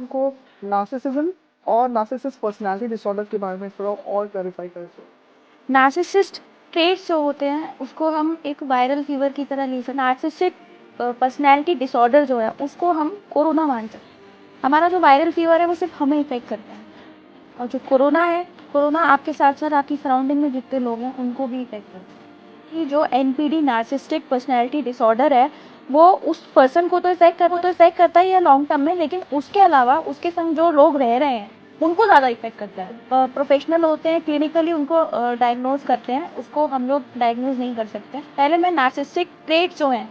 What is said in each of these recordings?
हमको नार्सिसिज्म और narcissist personality disorder के बारे में थोड़ा और क्लैरिफाई कर दो। नार्सिसिस्ट ट्रेट्स जो होते हैं उसको हम एक वायरल फीवर की तरह ले सकते हैं। नार्सिसिस्ट पर्सनैलिटी डिसऑर्डर जो है उसको हम कोरोना मान सकते हैं। हमारा जो वायरल फीवर है वो सिर्फ हमें इफेक्ट करता है, और जो कोरोना है, कोरोना आपके साथ साथ आपकी सराउंडिंग में जितने लोग हैं उनको भी इफेक्ट करता है। कि जो एनपीडी नार्सिसिस्टिक पर्सनैलिटी डिसऑर्डर है वो उस पर्सन को तो इफेक्ट करता ही है लॉन्ग टर्म में, लेकिन उसके अलावा उसके संग जो लोग रह रहे हैं उनको ज़्यादा इफेक्ट करता है। प्रोफेशनल होते हैं, क्लिनिकली उनको डायग्नोज करते हैं, उसको हम लोग डायग्नोज नहीं कर सकते। पहले मैं नार्सिसिस्टिक ट्रेट्स जो हैं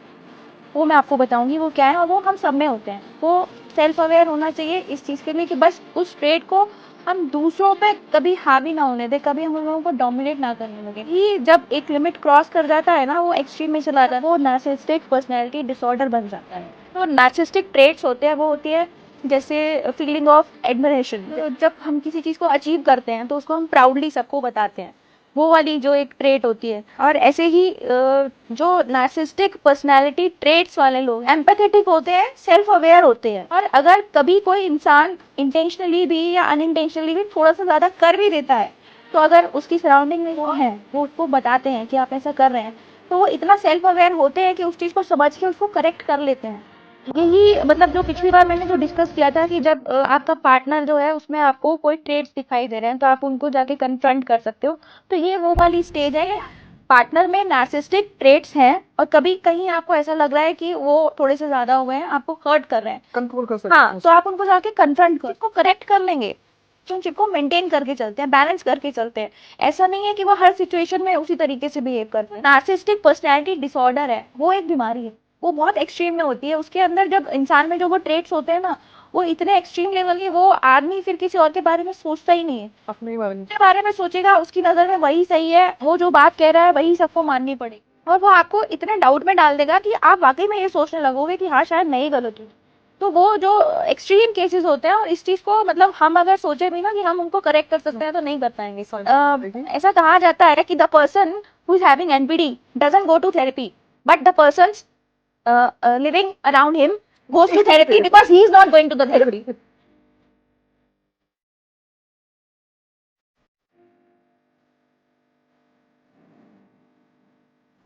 वो मैं आपको बताऊंगी वो क्या है, और वो हम सब में होते हैं। वो सेल्फ अवेयर होना चाहिए इस चीज़ के लिए कि बस उस ट्रेट को हम दूसरों पे कभी हावी ना होने दें, कभी हम लोगों को डोमिनेट ना करने लगे। कि जब एक लिमिट क्रॉस कर जाता है ना, वो एक्सट्रीम में चला जाता है, वो नार्सिसिस्टिक पर्सनैलिटी डिसऑर्डर बन जाता है। तो नार्सिसिस्टिक ट्रेट्स होते हैं वो होती है जैसे फीलिंग ऑफ एडमिरेशन। तो जब हम किसी चीज़ को अचीव करते हैं तो उसको हम प्राउडली सबको बताते हैं, वो वाली जो एक ट्रेट होती है। और ऐसे ही जो नार्सिसिस्टिक पर्सनालिटी ट्रेट्स वाले लोग एम्पैथेटिक होते हैं, सेल्फ अवेयर होते हैं। और अगर कभी कोई इंसान इंटेंशनली भी या अनइंटेंशनली भी थोड़ा सा ज्यादा कर भी देता है, तो अगर उसकी सराउंडिंग में वो है वो उसको बताते हैं कि आप ऐसा कर रहे हैं, तो वो इतना सेल्फ अवेयर होते हैं कि उस चीज को समझ के उसको करेक्ट कर लेते हैं। यही मतलब जो पिछली बार मैंने जो डिस्कस किया था कि जब आपका पार्टनर जो है उसमें आपको कोई ट्रेड्स दिखाई दे रहे हैं तो आप उनको जाके कन्फ्रंट कर सकते हो। तो ये वो वाली स्टेज है, पार्टनर में नार्सिसिस्टिक ट्रेट्स हैं और कभी कहीं आपको ऐसा लग रहा है कि वो थोड़े से ज्यादा हुए हैं, आपको हर्ट कर रहे हैं, कंट्रोल कर सकते हाँ, हैं तो आप उनको जाके कन्फ्रंट कर, उसको करेक्ट कर लेंगे। रिलेशनशिप को मेंटेन करके चलते हैं, बैलेंस करके चलते हैं। ऐसा नहीं है कि वो हर सिचुएशन में उसी तरीके से बिहेव करते हैं। नार्सिसिस्टिक पर्सनैलिटी डिसऑर्डर है, वो एक बीमारी है, वो बहुत एक्सट्रीम में होती है। उसके अंदर जब इंसान में जो वो ट्रेट्स होते हैं ना, वो इतने एक्सट्रीम लेवल के, वो आदमी फिर किसी और के बारे में सोचता ही नहीं है। अपने बारे में। अपने बारे में सोचेगा, उसकी नजर में वही सही है, वो जो बात कह रहा है वही सबको माननी पड़ेगी, और वो आपको इतने डाउट में डाल देगा कि आप वाकई में ये सोचने लगोगे कि हाँ शायद मैं ही गलत हूँ। तो वो जो एक्सट्रीम केसेस होते हैं, और इस चीज को मतलब हम अगर सोचे भी ना कि हम उनको करेक्ट कर सकते हैं तो नहीं कर पाएंगे। ऐसा कहा जाता है कि the person who is having NPD doesn't go to therapy, but the person living around him goes to therapy because he is not going to the therapy.